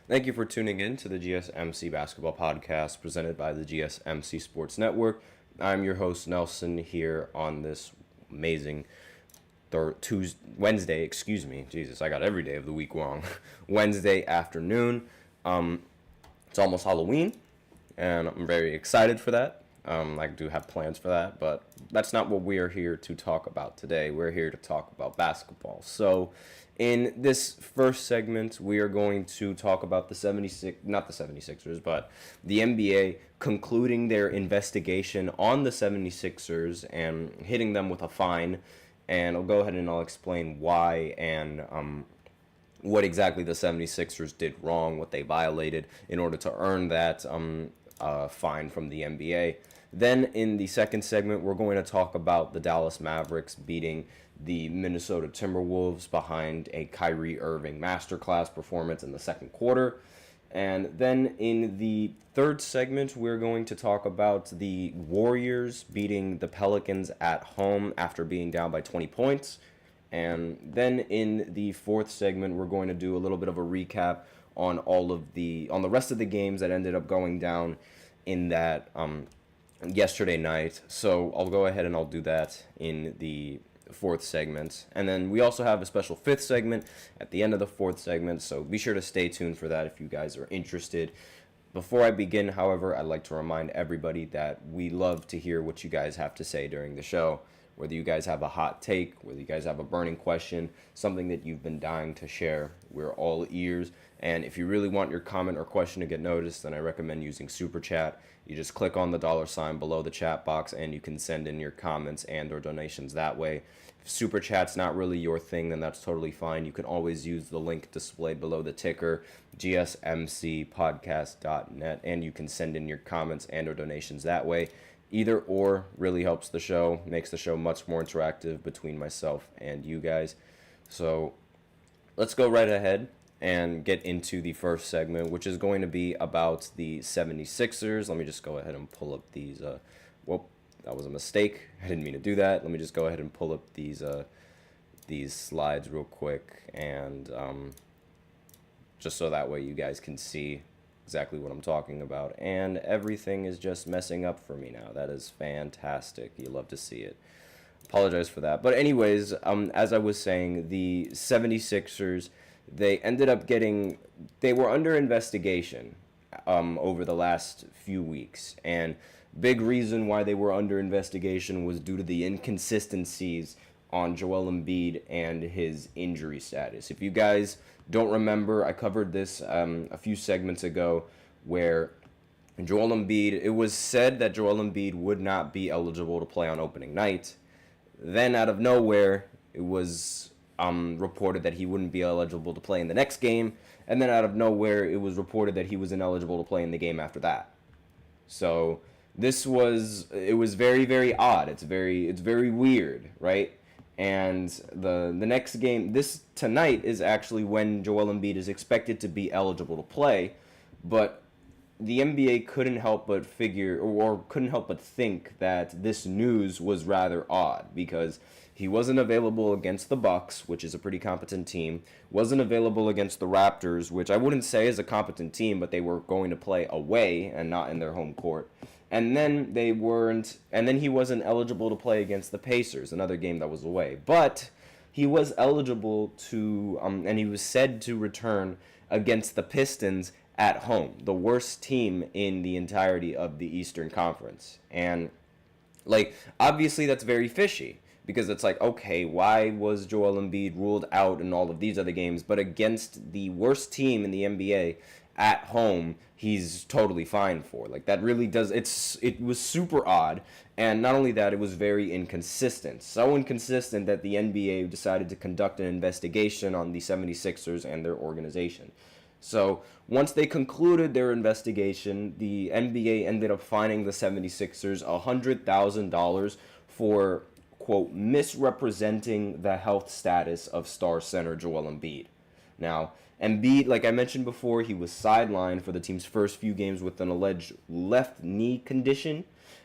Thank you for tuning in to the GSMC Basketball Podcast presented by the GSMC Sports Network. I'm your host, Nelson, here on this amazing Wednesday, Jesus, I got every day of the week wrong. Wednesday afternoon. It's almost Halloween, and I'm very excited for that. I do have plans for that, but that's not what we are here to talk about today. We're here to talk about basketball. So, in this first segment, we are going to talk about the 76ers, but the NBA concluding their investigation on the 76ers and hitting them with a fine. And I'll go ahead and I'll explain why and what exactly the 76ers did wrong, what they violated in order to earn that fine from the NBA. Then in the second segment, we're going to talk about the Dallas Mavericks beating the Minnesota Timberwolves behind a Kyrie Irving masterclass performance in the second quarter. And then in the third segment, we're going to talk about the Warriors beating the Pelicans at home after being down by 20 points. And then in the fourth segment, we're going to do a little bit of a recap on the rest of the games that ended up going down in that yesterday night. So I'll go ahead and I'll do that in the fourth segment. And then we also have a special fifth segment at the end of the fourth segment, so be sure to stay tuned for that if you guys are interested. Before I begin, however, I'd like to remind everybody that we love to hear what you guys have to say during the show. Whether you guys have a hot take, whether you guys have a burning question, something that you've been dying to share, we're all ears. And if you really want your comment or question to get noticed, then I recommend using Super Chat. You just click on the $ below the chat box and you can send in your comments and or donations that way. If Super Chat's not really your thing, then that's totally fine. You can always use the link displayed below the ticker, gsmcpodcast.net, and you can send in your comments and or donations that way. Either or really helps the show, makes the show much more interactive between myself and you guys. So let's go right ahead and get into the first segment, which is going to be about the 76ers. Let me just go ahead and pull up these. Whoop, that was a mistake. I didn't mean to do that. Let me just go ahead and pull up these slides real quick, and just so that way you guys can see exactly what I'm talking about. And everything is just messing up for me now. That is fantastic. You love to see it. Apologize for that. But anyways, as I was saying, the 76ers, they were under investigation over the last few weeks. And big reason why they were under investigation was due to the inconsistencies on Joel Embiid and his injury status. If you guys don't remember, I covered this a few segments ago where Joel Embiid, it was said that Joel Embiid would not be eligible to play on opening night. Then out of nowhere, it was reported that he wouldn't be eligible to play in the next game. And then out of nowhere, it was reported that he was ineligible to play in the game after that. So it was very, very odd. It's very weird, right? And the next game, this tonight, is actually when Joel Embiid is expected to be eligible to play, but the NBA couldn't help but think that this news was rather odd, because he wasn't available against the Bucks, which is a pretty competent team, wasn't available against the Raptors, which I wouldn't say is a competent team, but they were going to play away and not in their home court. And then he wasn't eligible to play against the Pacers, another game that was away. But he was eligible to, and he was said to return against the Pistons at home, the worst team in the entirety of the Eastern Conference. And, obviously that's very fishy, because it's like, okay, why was Joel Embiid ruled out in all of these other games, but against the worst team in the NBA at home, he's totally fine for? That really does, it was super odd, and not only that, it was very inconsistent. So inconsistent that the NBA decided to conduct an investigation on the 76ers and their organization. So once they concluded their investigation, the NBA ended up fining the 76ers $100,000 for, quote, misrepresenting the health status of star center Joel Embiid. Now, Embiid, like I mentioned before, he was sidelined for the team's first few games with an alleged left knee condition,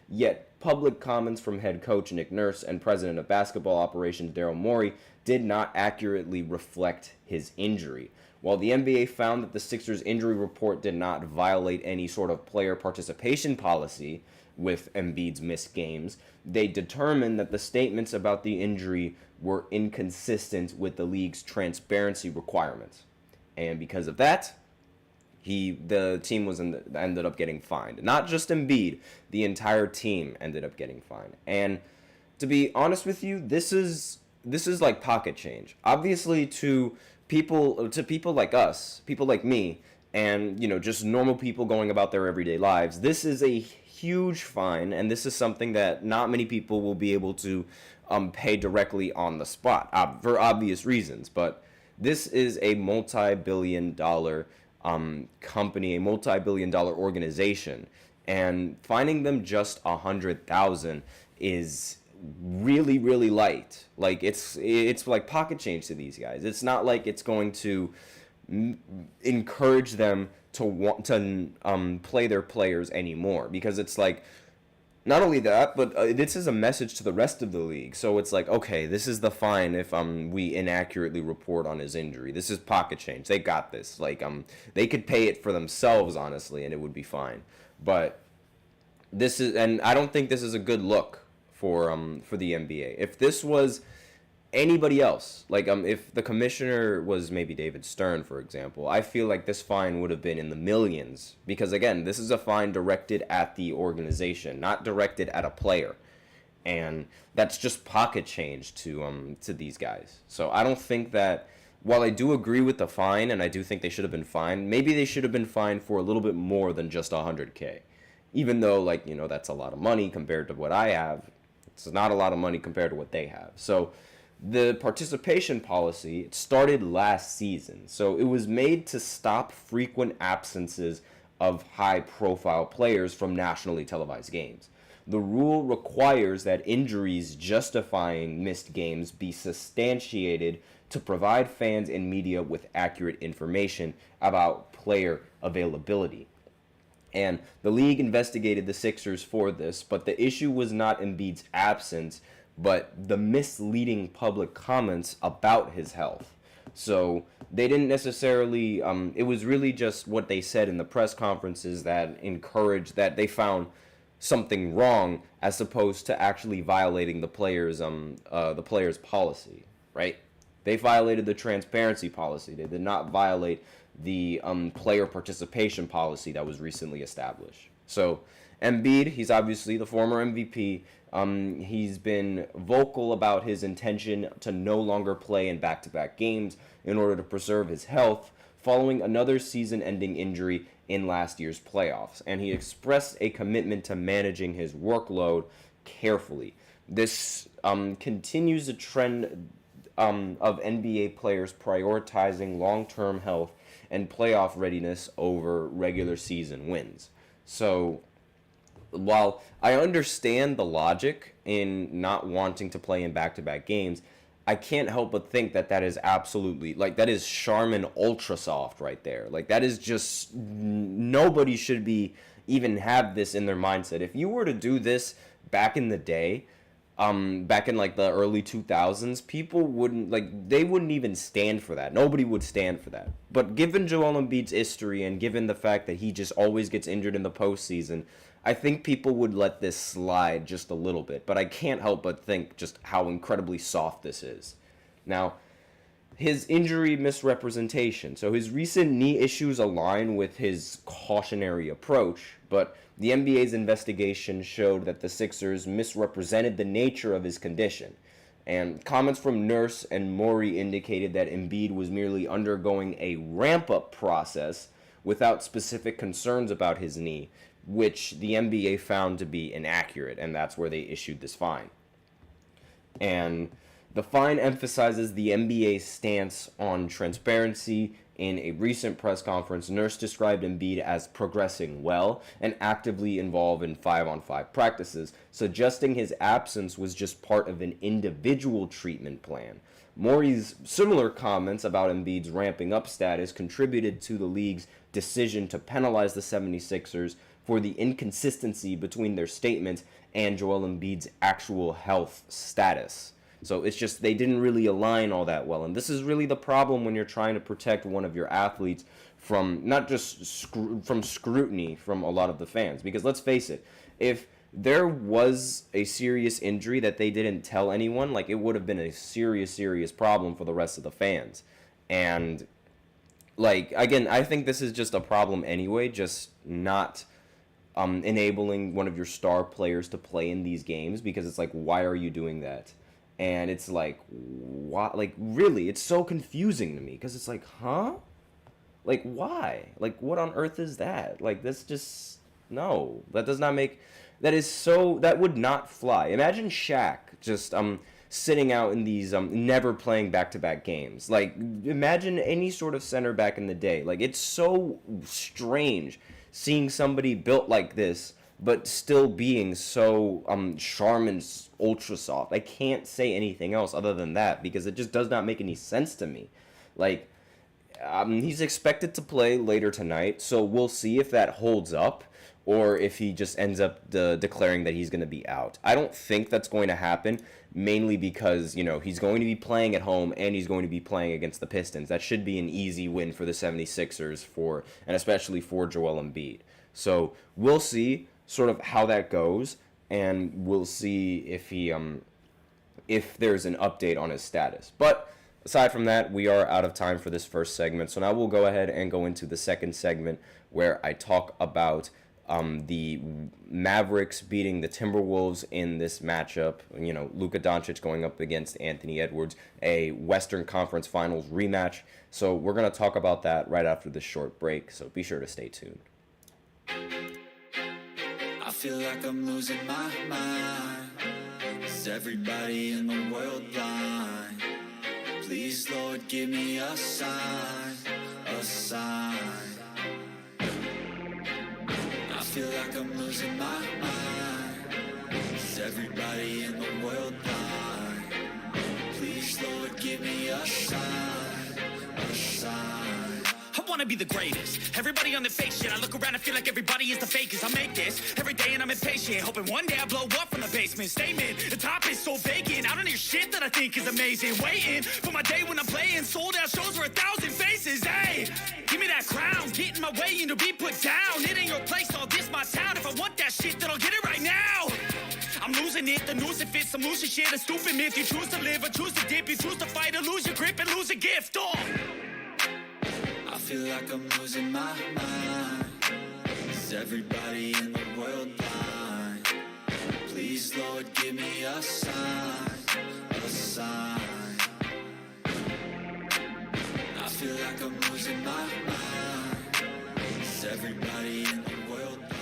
yet public comments from head coach Nick Nurse and president of basketball operations Daryl Morey did not accurately reflect his injury. While the NBA found that the Sixers injury report did not violate any sort of player participation policy with Embiid's missed games, they determined that the statements about the injury were inconsistent with the league's transparency requirements. And because of that, the team ended up getting fined. Not just Embiid, the entire team ended up getting fined. And to be honest with you, this is like pocket change. Obviously, to people like us, people like me, and just normal people going about their everyday lives, this is a huge fine, and this is something that not many people will be able to pay directly on the spot for obvious reasons. But this is a multi-billion-dollar company, a multi-billion-dollar organization, and fining them just $100,000 is really, really light. Like it's like pocket change to these guys. It's not like it's going to encourage them to want to play their players anymore, because it's like, not only that, but this is a message to the rest of the league. So it's like, okay, this is the fine if we inaccurately report on his injury. This is pocket change. They got this. Like they could pay it for themselves, honestly, and it would be fine. But this is, and I don't think this is a good look for the NBA. If this was anybody else, like if the commissioner was maybe David Stern, for example, I feel like this fine would have been in the millions, because again, this is a fine directed at the organization, not directed at a player, and that's just pocket change to these guys. So I don't think that, while I do agree with the fine and I do think they should have been fined, maybe they should have been fined for a little bit more than just $100K, even though that's a lot of money compared to what I have. It's not a lot of money compared to what they have. So the participation policy, it started last season, so it was made to stop frequent absences of high-profile players from nationally televised games. The rule requires that injuries justifying missed games be substantiated to provide fans and media with accurate information about player availability. And the league investigated the Sixers for this, but the issue was not Embiid's absence, but the misleading public comments about his health. So they didn't necessarily, it was really just what they said in the press conferences that encouraged, that they found something wrong, as opposed to actually violating the player's policy, right? They violated the transparency policy. They did not violate the player participation policy that was recently established. So Embiid, he's obviously the former MVP. He's been vocal about his intention to no longer play in back-to-back games in order to preserve his health following another season-ending injury in last year's playoffs, and he expressed a commitment to managing his workload carefully. This continues a trend of NBA players prioritizing long-term health and playoff readiness over regular season wins. So while I understand the logic in not wanting to play in back-to-back games, I can't help but think that that is absolutely, that is Charmin Ultra Soft right there. That is just, nobody should be even have this in their mindset. If you were to do this back in the day, back in the early 2000s, people wouldn't, they wouldn't even stand for that. Nobody would stand for that. But given Joel Embiid's history and given the fact that he just always gets injured in the postseason, I think people would let this slide just a little bit. But I can't help but think just how incredibly soft this is. Now, his injury misrepresentation. So his recent knee issues align with his cautionary approach, but the NBA's investigation showed that the Sixers misrepresented the nature of his condition. And comments from Nurse and Morey indicated that Embiid was merely undergoing a ramp-up process without specific concerns about his knee, which the NBA found to be inaccurate, and that's where they issued this fine. And the fine emphasizes the NBA's stance on transparency. In a recent press conference, Nurse described Embiid as progressing well and actively involved in 5-on-5 practices, suggesting his absence was just part of an individual treatment plan. Morey's similar comments about Embiid's ramping up status contributed to the league's decision to penalize the 76ers for the inconsistency between their statements and Joel Embiid's actual health status. So it's just they didn't really align all that well. And this is really the problem when you're trying to protect one of your athletes from not just from scrutiny from a lot of the fans. Because let's face it, if there was a serious injury that they didn't tell anyone, like, it would have been a serious problem for the rest of the fans. And, like, again, I think this is just a problem anyway, just not enabling one of your star players to play in these games, because it's like, why are you doing that? And it's like, why? Like, really, it's so confusing to me, because it's like, huh? Like, why? Like, what on earth is that? Like, this just, no, that does not make... that would not fly. Imagine Shaq just sitting out in these never playing back-to-back games. Like, imagine any sort of center back in the day. Like, it's so strange seeing somebody built like this but still being so Charmin's ultra soft. I can't say anything else other than that, because it just does not make any sense to me. Like, he's expected to play later tonight, so we'll see if that holds up, or if he just ends up declaring that he's going to be out. I don't think that's going to happen, mainly because, he's going to be playing at home and he's going to be playing against the Pistons. That should be an easy win for the 76ers, and especially for Joel Embiid. So we'll see sort of how that goes, and we'll see if there's an update on his status. But aside from that, we are out of time for this first segment. So now we'll go ahead and go into the second segment, where I talk about the Mavericks beating the Timberwolves in this matchup. Luka Doncic going up against Anthony Edwards, a Western Conference Finals rematch. So we're going to talk about that right after this short break, so be sure to stay tuned. I feel like I'm losing my mind. Is everybody in the world blind? Please, Lord, give me a sign, a sign. I feel like I'm losing my mind. Is everybody in the world blind? Please, Lord, give me a sign, a sign. I wanna be the greatest. Everybody on the fake shit. I look around and feel like everybody is the fakest. I make this every day and I'm impatient, hoping one day I blow up from the basement. Statement, the top is so vacant. I don't hear shit that I think is amazing. Waiting for my day when I'm playing sold out shows for 1,000 faces. Hey, give me that crown, get in my way and to be put down. It ain't your place, all this my town. If I want that shit, then I'll get it right now. I'm losing it, the noose it fits, I'm losing shit. A stupid myth, you choose to live or choose to dip. You choose to fight or lose your grip and lose a gift. Oh, I feel like I'm losing my mind. Is everybody in the world blind? Please, Lord, give me a sign, a sign. I feel like I'm losing my mind. Is everybody in the world blind?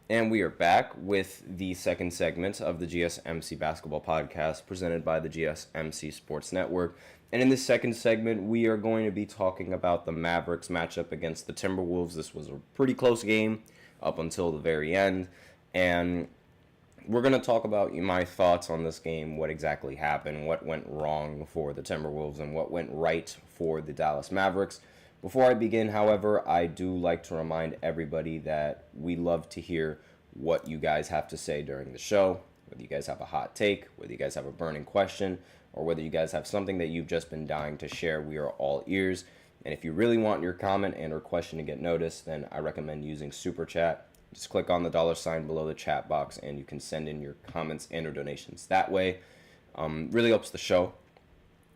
And we are back with the second segment of the GSMC Basketball Podcast, presented by the GSMC Sports Network. And in this second segment, we are going to be talking about the Mavericks matchup against the Timberwolves. This was a pretty close game up until the very end. And we're going to talk about my thoughts on this game, what exactly happened, what went wrong for the Timberwolves, and what went right for the Dallas Mavericks. Before I begin, however, I do like to remind everybody that we love to hear what you guys have to say during the show, whether you guys have a hot take, whether you guys have a burning question, or whether you guys have something that you've just been dying to share. We are all ears. And if you really want your comment and or question to get noticed, then I recommend using Super Chat. Just click on the $ below the chat box and you can send in your comments and or donations that way. Really helps the show.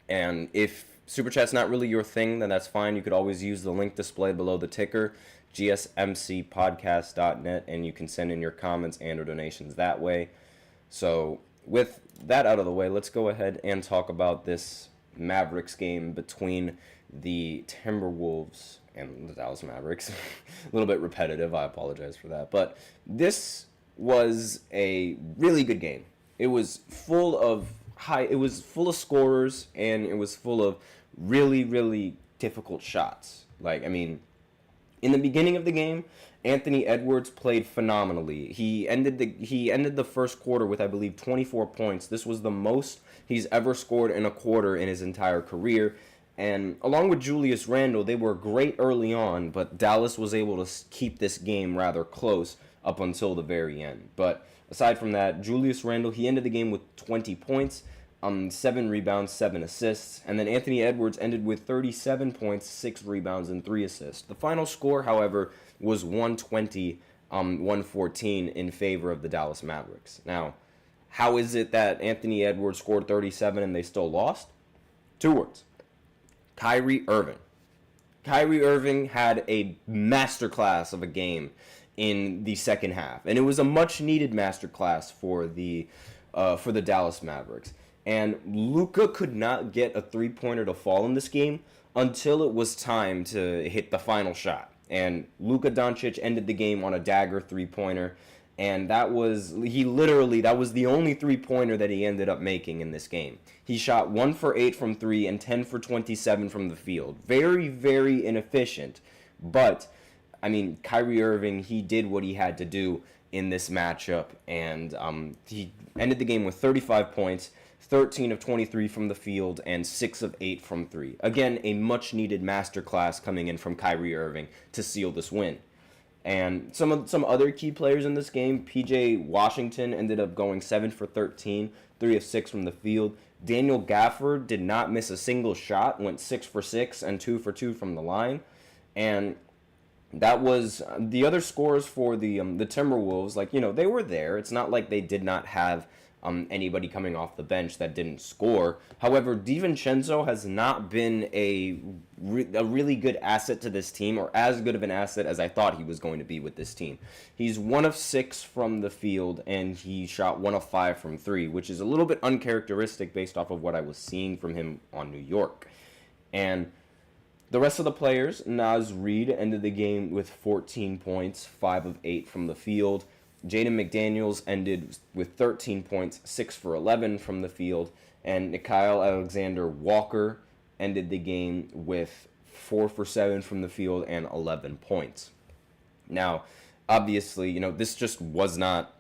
And if Super Chat's not really your thing, then that's fine. You could always use the link displayed below the ticker, gsmcpodcast.net, and you can send in your comments and or donations that way. So with that out of the way, let's go ahead and talk about this Mavericks game between the Timberwolves and the Dallas Mavericks. A little bit repetitive, I apologize for that. But this was a really good game. It was full of scorers, and it was full of really, really difficult shots. In the beginning of the game, Anthony Edwards played phenomenally. He ended the first quarter with, I believe, 24 points. This was the most he's ever scored in a quarter in his entire career. And along with Julius Randle, they were great early on, but Dallas was able to keep this game rather close up until the very end. But aside from that, Julius Randle, he ended the game with 20 points, 7 rebounds, 7 assists, and then Anthony Edwards ended with 37 points, 6 rebounds, and 3 assists. The final score, however, was 114 in favor of the Dallas Mavericks. Now, how is it that Anthony Edwards scored 37 and they still lost? 2 words. Kyrie Irving. Kyrie Irving had a masterclass of a game in the second half, and it was a much-needed masterclass for the Dallas Mavericks. And Luka could not get a three-pointer to fall in this game until it was time to hit the final shot. And Luka Doncic ended the game on a dagger three-pointer, and that was the only three-pointer that he ended up making in this game. He shot 1 for 8 from 3 and 10 for 27 from the field. Very, very inefficient. But, I mean, Kyrie Irving, he did what he had to do in this matchup. And he ended the game with 35 points, 13 of 23 from the field, and 6 of 8 from 3. Again, a much-needed masterclass coming in from Kyrie Irving to seal this win. And some other key players in this game, P.J. Washington ended up going 7 for 13, 3 of 6 from the field. Daniel Gafford did not miss a single shot, went 6 for 6 and 2 for 2 from the line. And that was the other scores for the Timberwolves. Like, they were there. It's not like they did not have anybody coming off the bench that didn't score. However, DiVincenzo has not been a really good asset to this team, or as good of an asset as I thought he was going to be with this team. He's 1 of 6 from the field, and he shot 1 of 5 from 3, which is a little bit uncharacteristic based off of what I was seeing from him on New York. And the rest of the players, Naz Reid ended the game with 14 points, 5 of 8 from the field. Jaden McDaniels ended with 13 points, 6 for 11 from the field, and Nickeil Alexander-Walker ended the game with 4 for 7 from the field and 11 points. Now, obviously, this was not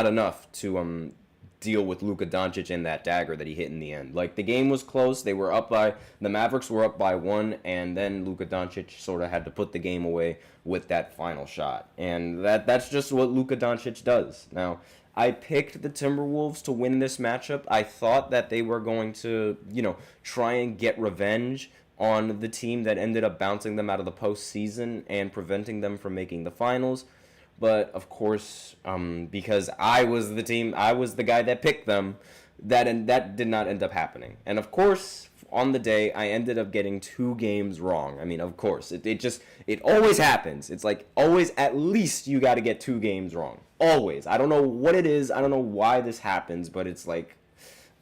enough to deal with Luka Doncic and that dagger that he hit in the end. Like, the game was close. The Mavericks were up by 1, and then Luka Doncic sort of had to put the game away with that final shot. And that's just what Luka Doncic does. Now, I picked the Timberwolves to win this matchup. I thought that they were going to, try and get revenge on the team that ended up bouncing them out of the postseason and preventing them from making the finals. But, of course, because I was the guy that picked them, that did not end up happening. And, of course, on the day, I ended up getting 2 games wrong. I mean, of course, it always happens. It's like, always, at least you got to get 2 games wrong. Always. I don't know what it is. I don't know why this happens, but it's like,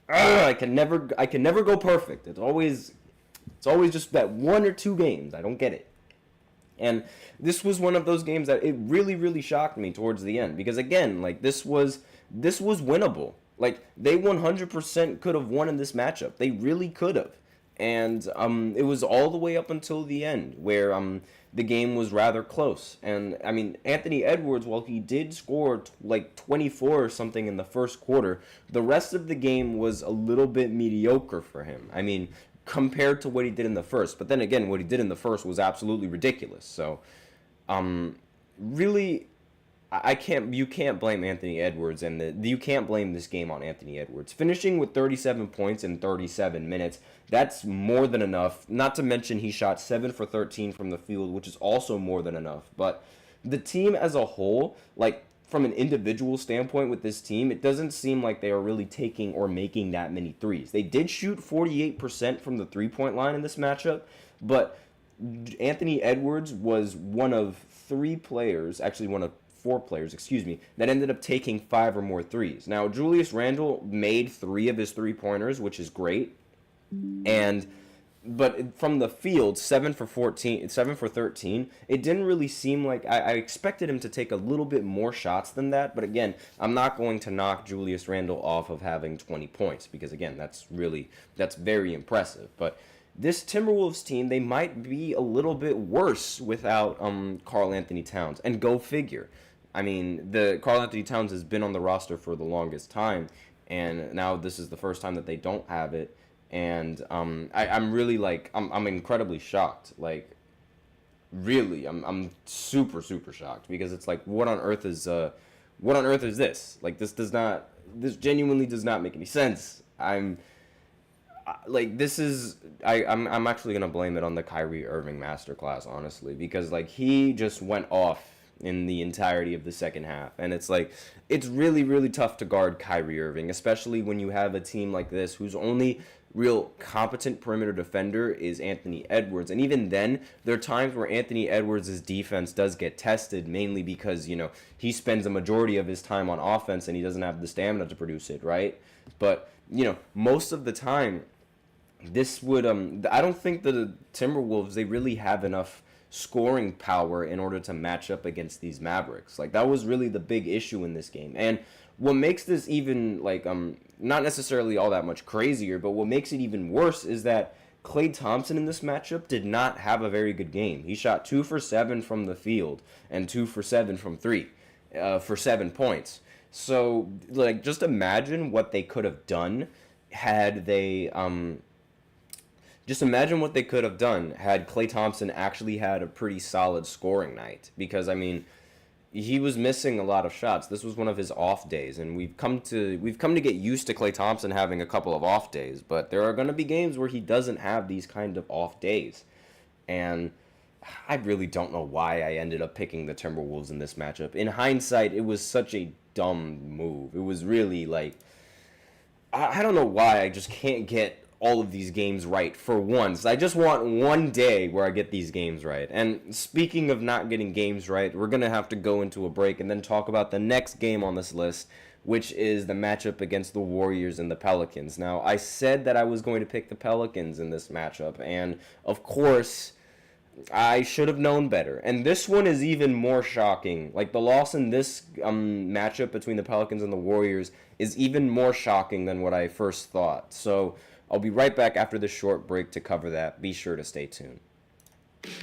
I can never go perfect. It's always just that 1 or 2 games. I don't get it. And this was one of those games that it really, really shocked me towards the end. Because, again, like, this was winnable. Like, they 100% could have won in this matchup. They really could have. And it was all the way up until the end where the game was rather close. And, I mean, Anthony Edwards, while he did score, 24 or something in the first quarter, the rest of the game was a little bit mediocre for him. I mean, compared to what he did in the first. But then again, what he did in the first was absolutely ridiculous. So, really, you can't blame Anthony Edwards, and you can't blame this game on Anthony Edwards. Finishing with 37 points in 37 minutes, that's more than enough. Not to mention he shot 7 for 13 from the field, which is also more than enough. But the team as a whole, like, from an individual standpoint with this team, it doesn't seem like they are really taking or making that many threes. They did shoot 48% from the three-point line in this matchup, but Anthony Edwards was one of 4 players, that ended up taking 5 or more threes. Now, Julius Randle made 3 of his three-pointers, which is great, but from the field, 7 for 13, it didn't really seem like I expected him to take a little bit more shots than that. But again, I'm not going to knock Julius Randle off of having 20 points because, again, that's very impressive. But this Timberwolves team, they might be a little bit worse without Karl Anthony Towns. And go figure. I mean, the Karl Anthony Towns has been on the roster for the longest time, and now this is the first time that they don't have it. And I'm really, like, I'm incredibly shocked. Like, really, I'm super, super shocked because it's like, what on earth is what on earth is this? Like, this genuinely does not make any sense. I'm actually gonna blame it on the Kyrie Irving masterclass, honestly, because like he just went off in the entirety of the second half, and it's like it's really, really tough to guard Kyrie Irving, especially when you have a team like this whose only real competent perimeter defender is Anthony Edwards. And even then, there are times where Anthony Edwards' defense does get tested, mainly because, you know, he spends a majority of his time on offense and he doesn't have the stamina to produce it, right? But, you know, most of the time, this would, I don't think the Timberwolves, they really have enough scoring power in order to match up against these Mavericks. Like, that was really the big issue in this game. And what makes this even, like, not necessarily all that much crazier, but what makes it even worse is that Klay Thompson in this matchup did not have a very good game. He shot 2 for 7 from the field and 2 for 7 from 3 for 7 points. So, like, just imagine what they could have done had they, just imagine what they could have done had Klay Thompson actually had a pretty solid scoring night. Because, I mean, he was missing a lot of shots. This was one of his off days, and we've come to get used to Klay Thompson having a couple of off days, but there are going to be games where he doesn't have these kind of off days. And I really don't know why I ended up picking the Timberwolves in this matchup. In hindsight, it was such a dumb move. It was really like, I don't know why I just can't get all of these games right for once. I just want one day where I get these games right. And speaking of not getting games right, we're going to have to go into a break and then talk about the next game on this list, which is the matchup against the Warriors and the Pelicans. Now, I said that I was going to pick the Pelicans in this matchup, and of course, I should have known better. And this one is even more shocking. Like, the loss in this matchup between the Pelicans and the Warriors is even more shocking than what I first thought. So I'll be right back after this short break to cover that. Be sure to stay tuned.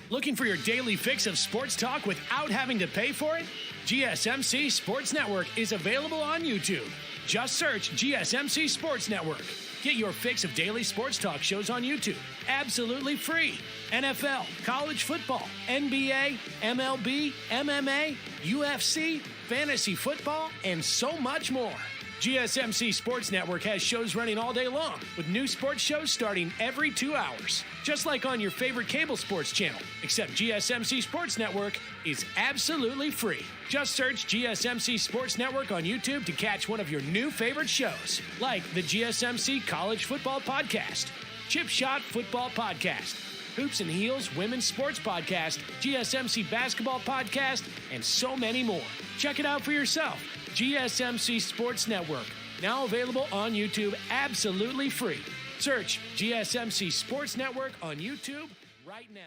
Looking for your daily fix of sports talk without having to pay for it? GSMC Sports Network is available on YouTube. Just search GSMC Sports Network. Get your fix of daily sports talk shows on YouTube, absolutely free. NFL, college football, NBA, MLB, MMA, UFC, fantasy football, and so much more. GSMC Sports Network has shows running all day long, with new sports shows starting every 2 hours. Just like on your favorite cable sports channel, except GSMC Sports Network is absolutely free. Just search GSMC Sports Network on YouTube to catch one of your new favorite shows, like the GSMC College Football Podcast, Chip Shot Football Podcast, Hoops and Heels Women's Sports Podcast, GSMC Basketball Podcast, and so many more. Check it out for yourself. GSMC Sports Network, now available on YouTube absolutely free. Search GSMC Sports Network on YouTube right now.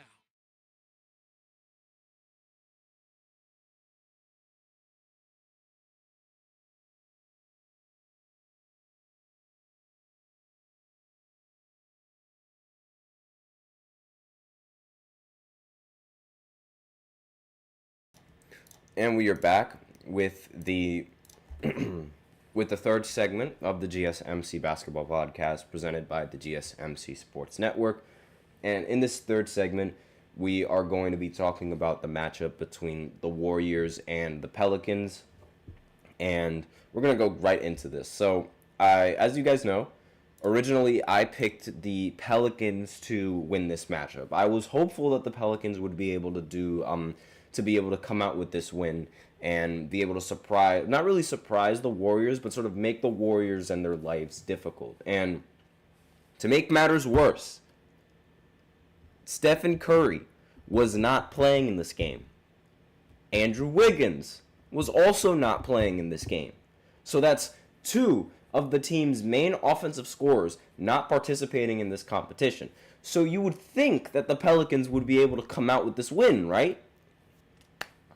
And we are back with the third segment of the GSMC Basketball Podcast presented by the GSMC Sports Network. And in this third segment, we are going to be talking about the matchup between the Warriors and the Pelicans. And we're going to go right into this. So, as you guys know, originally I picked the Pelicans to win this matchup. I was hopeful that the Pelicans would be able to come out with this win and be able to not really surprise the Warriors, but sort of make the Warriors and their lives difficult. And to make matters worse, Stephen Curry was not playing in this game. Andrew Wiggins was also not playing in this game. So that's 2 of the team's main offensive scorers not participating in this competition. So you would think that the Pelicans would be able to come out with this win, right?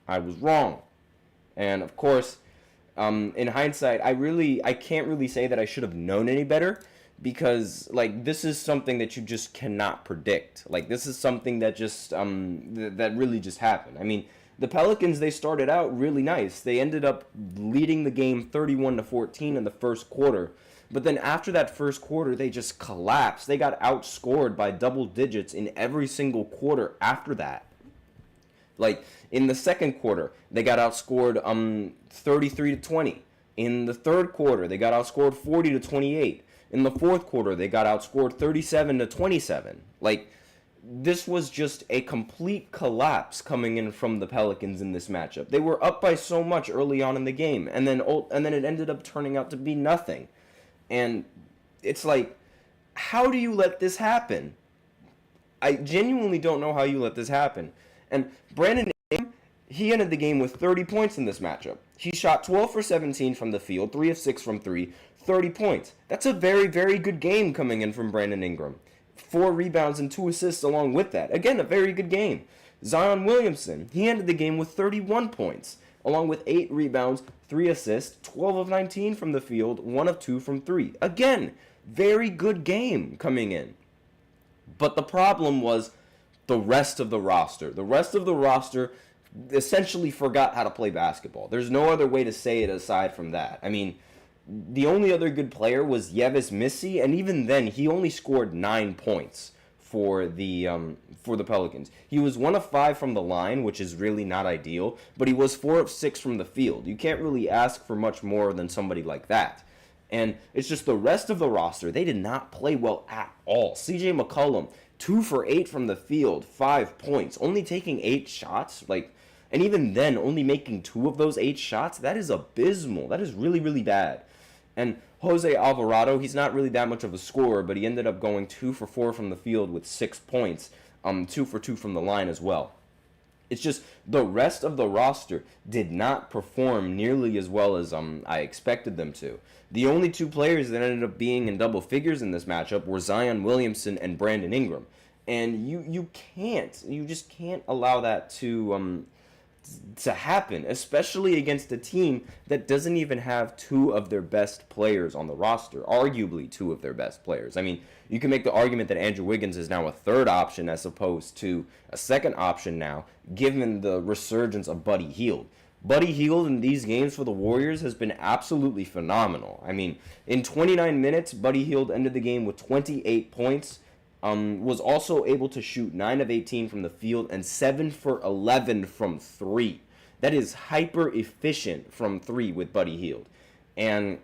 I was wrong. And of course, in hindsight, I can't really say that I should have known any better, because like this is something that you just cannot predict. Like this is something that just that really just happened. I mean, the Pelicans, they started out really nice. They ended up leading the game 31-14 in the first quarter. But then after that first quarter, they just collapsed. They got outscored by double digits in every single quarter after that. Like, in the second quarter, they got outscored 33-20. In the third quarter, they got outscored 40-28. In the fourth quarter, they got outscored 37-27. Like, this was just a complete collapse coming in from the Pelicans in this matchup. They were up by so much early on in the game, and then it ended up turning out to be nothing. And it's like, how do you let this happen? I genuinely don't know how you let this happen. And Brandon Ingram, he ended the game with 30 points in this matchup. He shot 12 for 17 from the field, 3 of 6 from 3, 30 points. That's a very, very good game coming in from Brandon Ingram. 4 rebounds and 2 assists along with that. Again, a very good game. Zion Williamson, he ended the game with 31 points, along with 8 rebounds, 3 assists, 12 of 19 from the field, 1 of 2 from 3. Again, very good game coming in. But the problem was the rest of the roster. The rest of the roster essentially forgot how to play basketball. There's no other way to say it aside from that. I mean, the only other good player was Yevis Missy, and even then, he only scored 9 points for the Pelicans. He was 1 of 5 from the line, which is really not ideal, but he was 4 of 6 from the field. You can't really ask for much more than somebody like that. And it's just the rest of the roster, they did not play well at all. CJ McCollum, 2 for 8 from the field, 5 points, only taking 8 shots, and even then, only making 2 of those 8 shots, that is abysmal. That is really, really bad. And Jose Alvarado, he's not really that much of a scorer, but he ended up going 2 for 4 from the field with 6 points, 2 for 2 from the line as well. It's just the rest of the roster did not perform nearly as well as I expected them to. The only 2 players that ended up being in double figures in this matchup were Zion Williamson and Brandon Ingram. And you just can't allow that to happen, especially against a team that doesn't even have 2 of their best players on the roster, arguably 2 of their best players. I mean, you can make the argument that Andrew Wiggins is now a third option as opposed to a second option now, given the resurgence of Buddy Hield. Buddy Hield in these games for the Warriors has been absolutely phenomenal. I mean, in 29 minutes, Buddy Hield ended the game with 28 points, was also able to shoot 9 of 18 from the field and 7 for 11 from 3. That is hyper efficient from 3 with Buddy Hield. And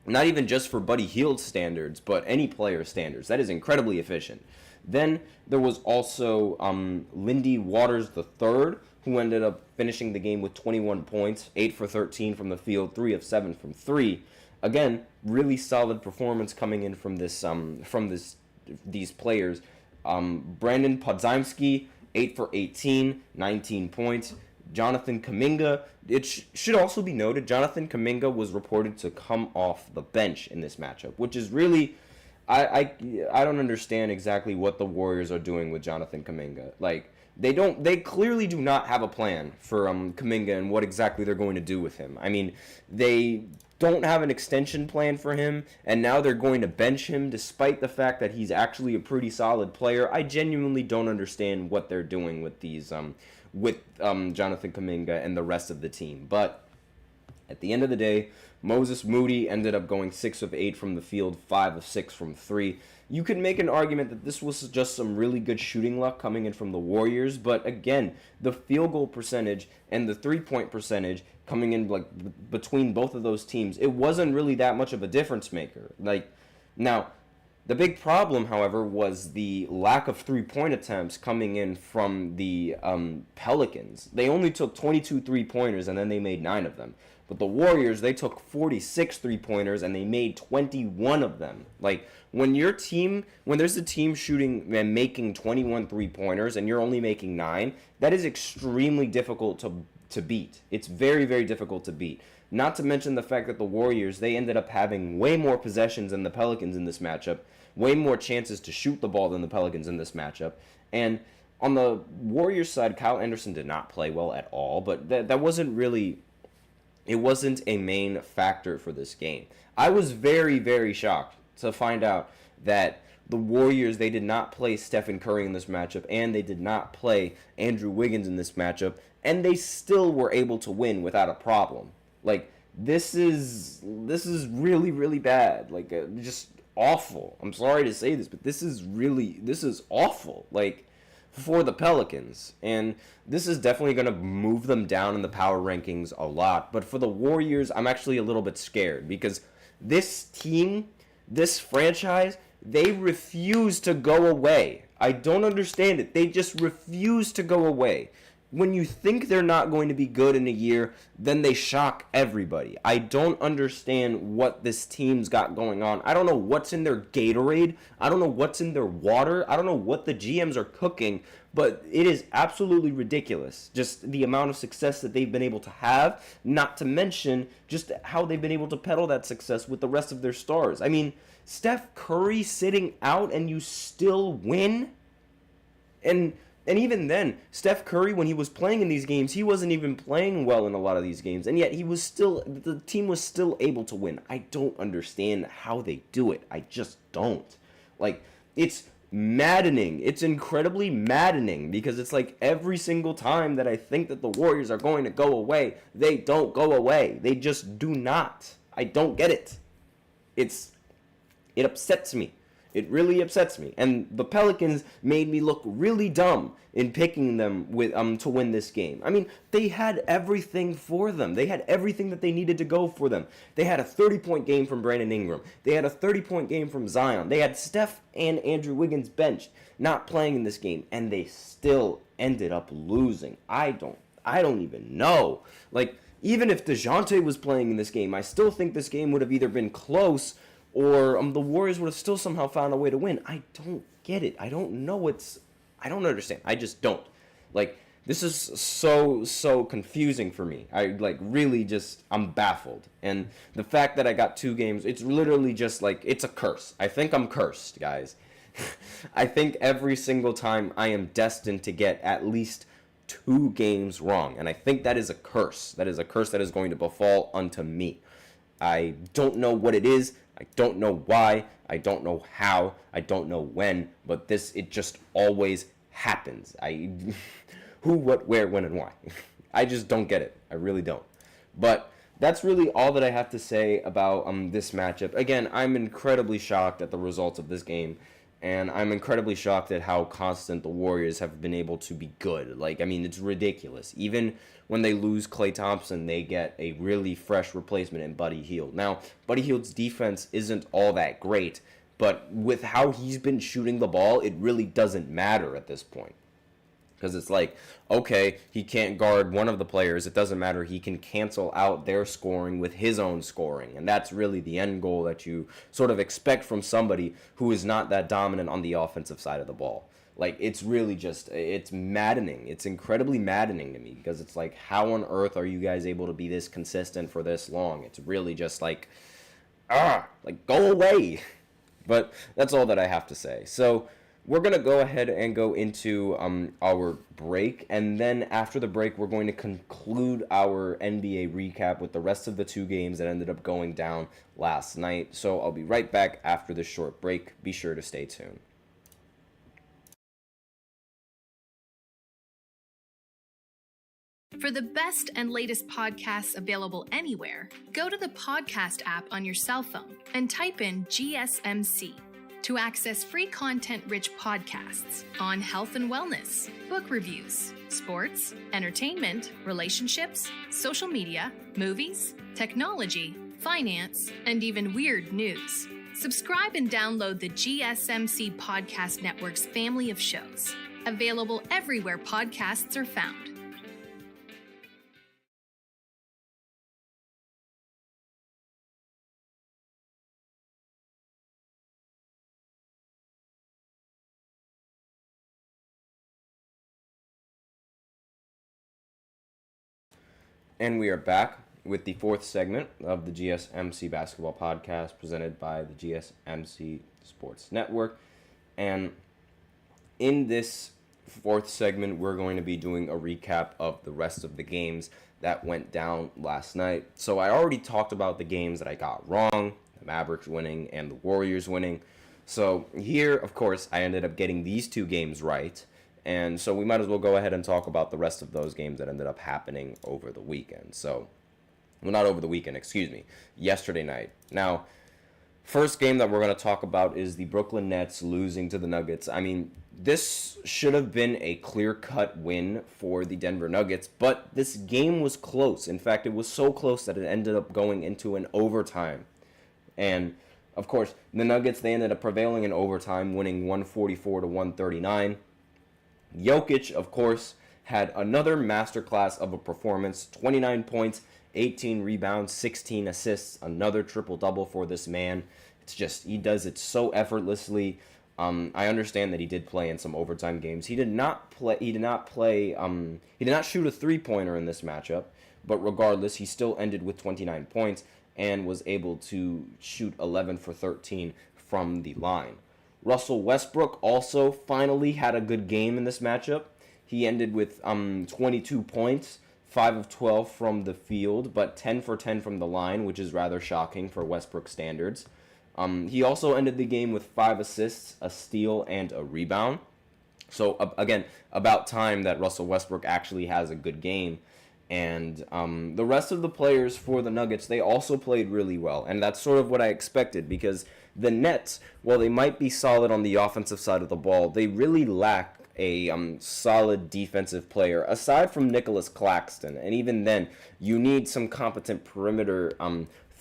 not even just for Buddy Hield standards, but any player standards. That is incredibly efficient. Then there was also Lindy Waters III, who ended up finishing the game with 21 points, 8 for 13 from the field, 3 of 7 from 3. Again, really solid performance coming in from these players. Brandon Podziemski, 8 for 18, 19 points. Jonathan Kuminga, it should also be noted, Jonathan Kuminga was reported to come off the bench in this matchup, which is really, I don't understand exactly what the Warriors are doing with Jonathan Kuminga. Like, they clearly do not have a plan for Kuminga and what exactly they're going to do with him. I mean, they don't have an extension plan for him, and now they're going to bench him despite the fact that he's actually a pretty solid player. I genuinely don't understand what they're doing with these Jonathan Kuminga and the rest of the team. But at the end of the day, Moses Moody ended up going 6 of 8 from the field, 5 of 6 from 3. You could make an argument that this was just some really good shooting luck coming in from the Warriors, but again, the field goal percentage and the 3-point percentage coming in between both of those teams, it wasn't really that much of a difference maker. Now, the big problem, however, was the lack of 3-point attempts coming in from the Pelicans. They only took 22 3-pointers and then they made 9 of them. But the Warriors, they took 46 3-pointers and they made 21 of them. When there's a team shooting and making 21 3-pointers and you're only making 9, that is extremely difficult to beat. It's very, very difficult to beat. Not to mention the fact that the Warriors, they ended up having way more possessions than the Pelicans in this matchup, way more chances to shoot the ball than the Pelicans in this matchup. And on the Warriors side, Kyle Anderson did not play well at all, but that wasn't really, it wasn't a main factor for this game. I was very, very shocked to find out that the Warriors, they did not play Stephen Curry in this matchup, and they did not play Andrew Wiggins in this matchup, and they still were able to win without a problem. This is really, really bad. Just awful. I'm sorry to say this, but this is awful. for the Pelicans. And this is definitely going to move them down in the power rankings a lot. But for the Warriors, I'm actually a little bit scared because this team, this franchise, they refuse to go away. I don't understand it. They just refuse to go away. When you think they're not going to be good in a year, then they shock everybody. I don't understand what this team's got going on. I don't know what's in their Gatorade. I don't know what's in their water. I don't know what the GMs are cooking, but it is absolutely ridiculous. Just the amount of success that they've been able to have, not to mention just how they've been able to peddle that success with the rest of their stars. I mean, Steph Curry sitting out and you still win? And even then, Steph Curry, when he was playing in these games, he wasn't even playing well in a lot of these games. And yet the team was still able to win. I don't understand how they do it. I just don't. Like, it's maddening. It's incredibly maddening because it's like every single time that I think that the Warriors are going to go away, they don't go away. They just do not. I don't get it. It upsets me. It really upsets me. And the Pelicans made me look really dumb in picking them with to win this game. I mean, they had everything for them. They had everything that they needed to go for them. They had a 30-point game from Brandon Ingram. They had a 30-point game from Zion. They had Steph and Andrew Wiggins benched, not playing in this game, and they still ended up losing. I don't even know. Like, even if DeJounte was playing in this game, I still think this game would have either been close or the Warriors would have still somehow found a way to win. I don't get it. I don't know. I don't understand. I just don't. Like, this is so confusing for me. I'm baffled. And the fact that I got 2 games, it's literally just like, it's a curse. I think I'm cursed, guys. I think every single time I am destined to get at least 2 games wrong. And I think that is a curse. That is a curse that is going to befall unto me. I don't know what it is. I don't know why. I don't know how. I don't know when. But it just always happens. Who, what, where, when, and why. I just don't get it. I really don't. But that's really all that I have to say about this matchup. Again, I'm incredibly shocked at the results of this game. And I'm incredibly shocked at how constant the Warriors have been able to be good. Like, I mean, it's ridiculous. Even when they lose Klay Thompson, they get a really fresh replacement in Buddy Hield. Now, Buddy Hield's defense isn't all that great, but with how he's been shooting the ball, it really doesn't matter at this point. Because it's like, okay, he can't guard one of the players. It doesn't matter. He can cancel out their scoring with his own scoring. And that's really the end goal that you sort of expect from somebody who is not that dominant on the offensive side of the ball. Like, it's really just, it's maddening. It's incredibly maddening to me because it's like, how on earth are you guys able to be this consistent for this long? It's really just like, go away. But that's all that I have to say. So we're going to go ahead and go into our break, and then after the break, we're going to conclude our NBA recap with the rest of the 2 games that ended up going down last night. So I'll be right back after this short break. Be sure to stay tuned. For the best and latest podcasts available anywhere, go to the podcast app on your cell phone and type in GSMC. To access free content-rich podcasts on health and wellness, book reviews, sports, entertainment, relationships, social media, movies, technology, finance, and even weird news. Subscribe and download the GSMC Podcast Network's family of shows, available everywhere podcasts are found. And we are back with the 4th segment of the GSMC Basketball Podcast presented by the GSMC Sports Network. And in this 4th segment, we're going to be doing a recap of the rest of the games that went down last night. So I already talked about the games that I got wrong, the Mavericks winning and the Warriors winning. So here, of course, I ended up getting these 2 games right. And so we might as well go ahead and talk about the rest of those games that ended up happening over the weekend. So, well, not over the weekend, excuse me, yesterday night. Now, first game that we're going to talk about is the Brooklyn Nets losing to the Nuggets. I mean, This should have been a clear-cut win for the Denver Nuggets, but this game was close. In fact, it was so close that it ended up going into an overtime. And, of course, the Nuggets, they ended up prevailing in overtime, winning 144 to 139. Jokic, of course, had another masterclass of a performance, 29 points, 18 rebounds, 16 assists, another triple-double for this man. It's just, he does it so effortlessly. I understand that he did play in some overtime games. He did not shoot a three-pointer in this matchup, but regardless, he still ended with 29 points and was able to shoot 11 for 13 from the line. Russell Westbrook also finally had a good game in this matchup. He ended with 22 points, 5 of 12 from the field, but 10 for 10 from the line, which is rather shocking for Westbrook standards. He also ended the game with 5 assists, a steal, and a rebound. So, again, about time that Russell Westbrook actually has a good game. And the rest of the players for the Nuggets, they also played really well. And that's sort of what I expected, because the Nets, while they might be solid on the offensive side of the ball, they really lack a solid defensive player, aside from Nicholas Claxton. And even then, you need some competent perimeter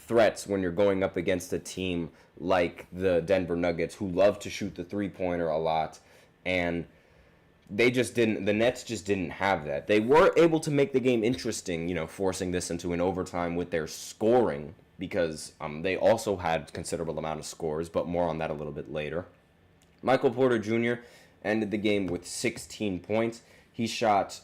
threats when you're going up against a team like the Denver Nuggets, who love to shoot the three-pointer a lot, and the Nets just didn't have that. They were able to make the game interesting, forcing this into an overtime with their scoring, because they also had considerable amount of scores, but more on that a little bit later. Michael Porter Jr. ended the game with 16 points. He shot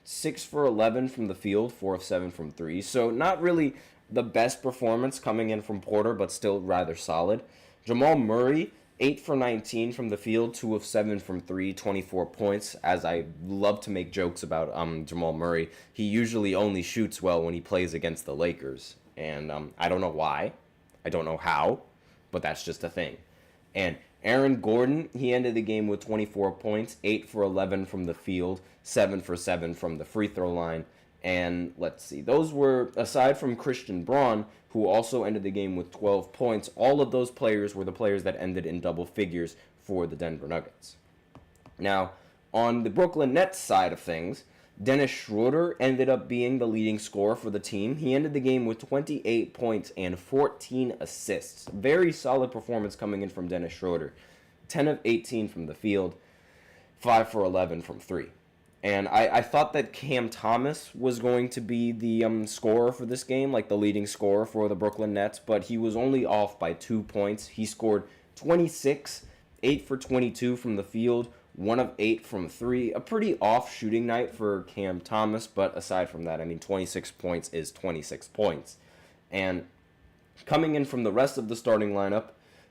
6 for 11 from the field, 4 of 7 from 3, so not really the best performance coming in from Porter, but still rather solid. Jamal Murray, 8 for 19 from the field, 2 of 7 from 3, 24 points. As I love to make jokes about Jamal Murray, he usually only shoots well when he plays against the Lakers. And I don't know why. I don't know how, but that's just a thing. And Aaron Gordon, he ended the game with 24 points, 8 for 11 from the field, 7 for 7 from the free throw line. And let's see, those were, aside from Christian Braun, who also ended the game with 12 points, all of those players were the players that ended in double figures for the Denver Nuggets. Now, on the Brooklyn Nets side of things, Dennis Schroeder ended up being the leading scorer for the team. He ended the game with 28 points and 14 assists. Very solid performance coming in from Dennis Schroeder. 10 of 18 from the field, 5 for 11 from 3. And I thought that Cam Thomas was going to be the scorer for this game, like the leading scorer for the Brooklyn Nets, but he was only off by 2 points. He scored 26, 8 for 22 from the field, 1 of 8 from 3. A pretty off shooting night for Cam Thomas, but aside from that, 26 points is 26 points. And coming in from the rest of the starting lineup,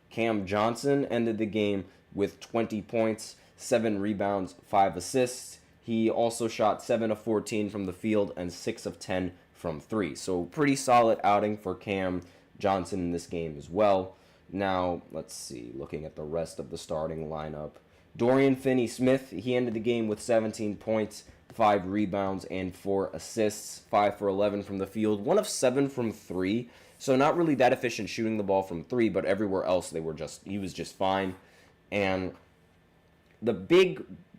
Cam Johnson ended the game with 20 points, 7 rebounds, 5 assists. He also shot 7 of 14 from the field and 6 of 10 from 3. So pretty solid outing for Cam Johnson in this game as well. Now, let's see, looking at the rest of the starting lineup. Dorian Finney-Smith, he ended the game with 17 points, 5 rebounds, and 4 assists. 5 for 11 from the field, 1 of 7 from 3. So not really that efficient shooting the ball from 3, but everywhere else he was just fine. And the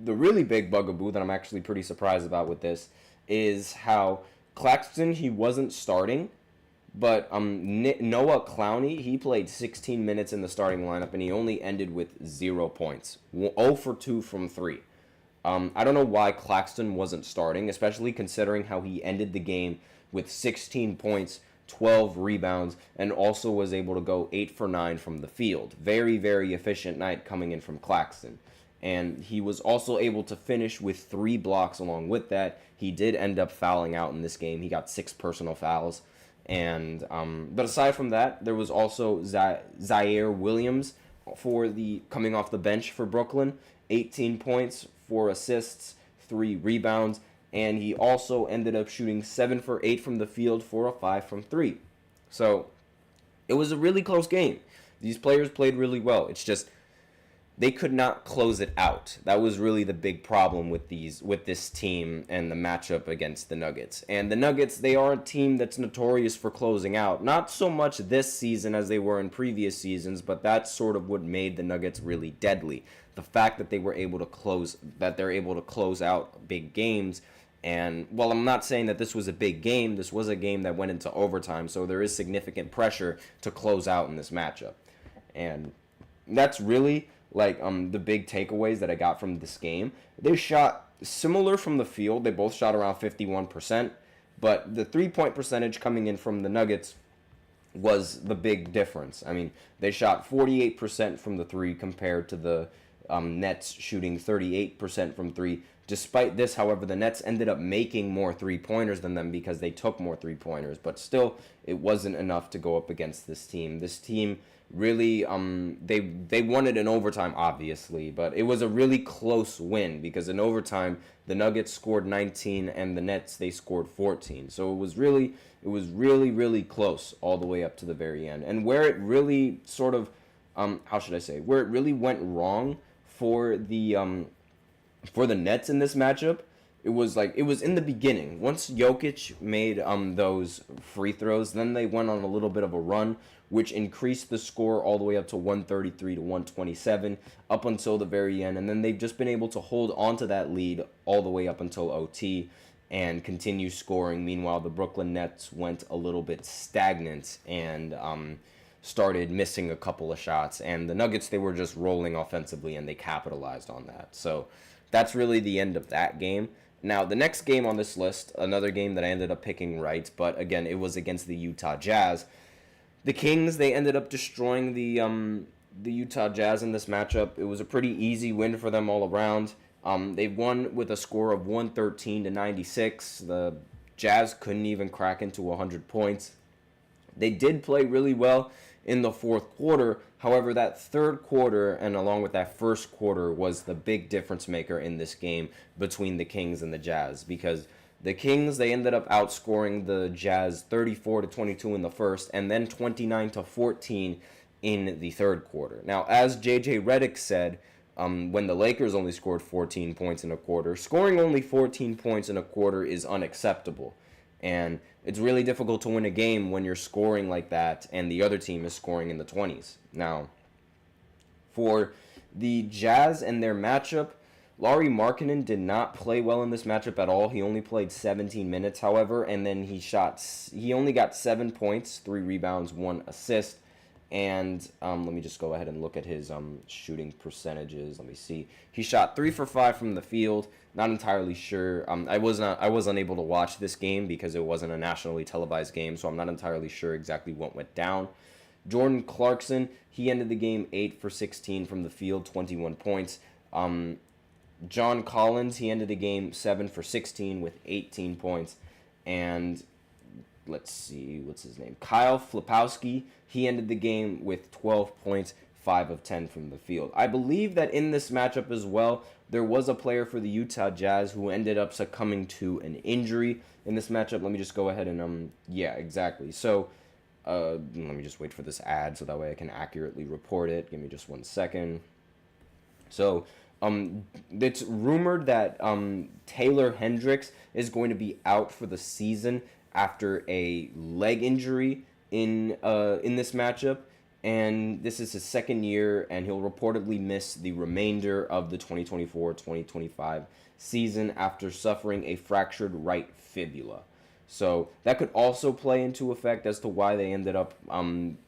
really big bugaboo that I'm actually pretty surprised about with this is how Claxton, he wasn't starting, but Noah Clowney, he played 16 minutes in the starting lineup, and he only ended with 0 points. 0 for 2 from 3. I don't know why Claxton wasn't starting, especially considering how he ended the game with 16 points, 12 rebounds, and also was able to go 8 for 9 from the field. Very, very efficient night coming in from Claxton. And he was also able to finish with 3 blocks along with that. He did end up fouling out in this game. He got 6 personal fouls. And but aside from that, there was also Zaire Williams coming off the bench for Brooklyn. 18 points, 4 assists, 3 rebounds. And he also ended up shooting 7 for 8 from the field, 4 of 5 from 3. So it was a really close game. These players played really well. It's just they could not close it out. That was really the big problem with this team and the matchup against the Nuggets. And the Nuggets, they are a team that's notorious for closing out. Not so much this season as they were in previous seasons, but that's sort of what made the Nuggets really deadly. the fact that they're able to close out big games. And while I'm not saying that this was a big game, this was a game that went into overtime, so there is significant pressure to close out in this matchup. And that's really the big takeaways that I got from this game. They shot similar from the field. They both shot around 51%, but the 3-point percentage coming in from the Nuggets was the big difference. I mean, they shot 48% from the three compared to the Nets shooting 38% from three. Despite this, however, the Nets ended up making more three-pointers than them because they took more three-pointers. But still, it wasn't enough to go up against this team. This team really, they won it in overtime, obviously. But it was a really close win because in overtime, the Nuggets scored 19 and the Nets, they scored 14. So it was really, really close all the way up to the very end. And where it really sort of, where it really went wrong for the Nets in this matchup, it was in the beginning. Once Jokic made those free throws, then they went on a little bit of a run, which increased the score all the way up to 133 to 127 up until the very end. And then they've just been able to hold on to that lead all the way up until OT and continue scoring. Meanwhile, the Brooklyn Nets went a little bit stagnant and started missing a couple of shots. And the Nuggets, they were just rolling offensively, and they capitalized on that. So that's really the end of that game. Now, the next game on this list, another game that I ended up picking right, but again, it was against the Utah Jazz. The Kings, they ended up destroying the Utah Jazz in this matchup. It was a pretty easy win for them all around. They won with a score of 113 to 96. The Jazz couldn't even crack into 100 points. They did play really well in the fourth quarter. However, that third quarter and along with that first quarter was the big difference maker in this game between the Kings and the Jazz, because the Kings, they ended up outscoring the Jazz 34 to 22 in the first and then 29 to 14 in the third quarter. Now, as JJ Redick said, when the Lakers only scored 14 points in a quarter, scoring only 14 points in a quarter is unacceptable. And it's really difficult to win a game when you're scoring like that and the other team is scoring in the 20s. Now, for the Jazz and their matchup, Lauri Markkanen did not play well in this matchup at all. He only played 17 minutes, however, and then he only got 7 points, 3 rebounds, 1 assist. And let me just go ahead and look at his shooting percentages. Let me see. He shot 3 for 5 from the field. Not entirely sure. I was unable to watch this game because it wasn't a nationally televised game, so I'm not entirely sure exactly what went down. Jordan Clarkson, he ended the game 8 for 16 from the field, 21 points. John Collins, he ended the game 7 for 16 with 18 points. And let's see, what's his name? Kyle Flipowski, he ended the game with 12 points, 5 of 10 from the field. I believe that in this matchup as well, there was a player for the Utah Jazz who ended up succumbing to an injury in this matchup. Let me just go ahead and, yeah, exactly. So, let me just wait for this ad so that way I can accurately report it. Give me just 1 second. So, it's rumored that Taylor Hendricks is going to be out for the season after a leg injury in this matchup, and this is his second year, and he'll reportedly miss the remainder of the 2024-2025 season after suffering a fractured right fibula. So that could also play into effect as to why they ended up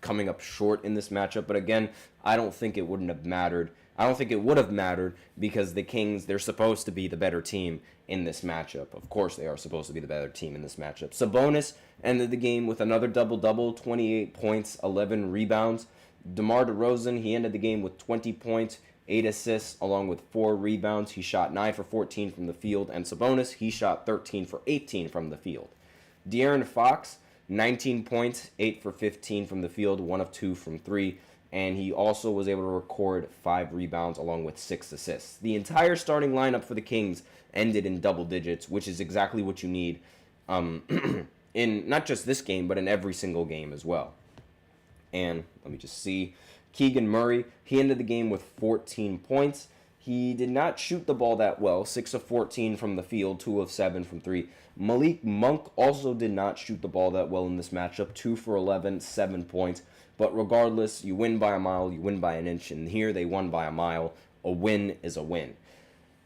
coming up short in this matchup. But again, I don't think it wouldn't have mattered. I don't think it would have mattered because the Kings, they're supposed to be the better team in this matchup. Of course they are supposed to be the better team in this matchup. Sabonis ended the game with another double-double, 28 points, 11 rebounds. DeMar DeRozan, he ended the game with 20 points, 8 assists, along with 4 rebounds. He shot 9 for 14 from the field. And Sabonis, he shot 13 for 18 from the field. De'Aaron Fox, 19 points, 8 for 15 from the field, 1 of 2 from 3. And he also was able to record 5 rebounds along with 6 assists. The entire starting lineup for the Kings ended in double digits, which is exactly what you need in not just this game, but in every single game as well. And let me just see. Keegan Murray, he ended the game with 14 points. He did not shoot the ball that well, 6 of 14 from the field, 2 of 7 from 3. Malik Monk also did not shoot the ball that well in this matchup, 2 for 11, 7 points. But regardless, you win by a mile, you win by an inch, and here they won by a mile, a win is a win.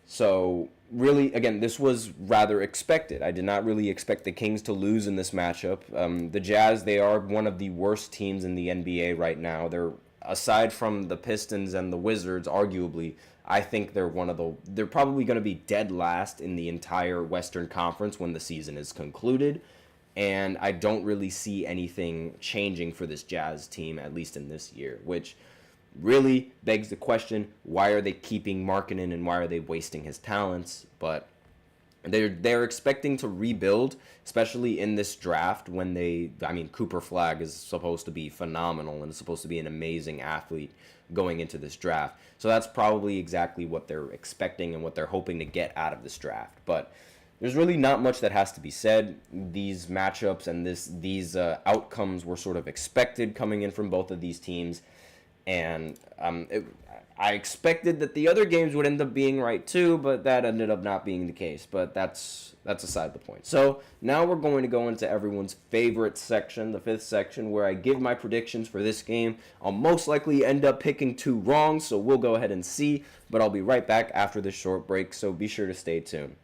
So really, again, this was rather expected. I did not really expect the Kings to lose in this matchup. The Jazz, they are one of the worst teams in the NBA right now. They're, aside from the Pistons and the Wizards, arguably, I think they're probably going to be dead last in the entire Western Conference when the season is concluded. And I don't really see anything changing for this Jazz team, at least in this year, which really begs the question, why are they keeping Markkanen and why are they wasting his talents? But they're expecting to rebuild, especially in this draft when Cooper Flagg is supposed to be phenomenal and is supposed to be an amazing athlete going into this draft. So that's probably exactly what they're expecting and what they're hoping to get out of this draft. But there's really not much that has to be said. These matchups and these outcomes were sort of expected coming in from both of these teams. And I expected that the other games would end up being right too, but that ended up not being the case. But that's aside the point. So now we're going to go into everyone's favorite section, the fifth section, where I give my predictions for this game. I'll most likely end up picking 2 wrong, so we'll go ahead and see. But I'll be right back after this short break, so be sure to stay tuned.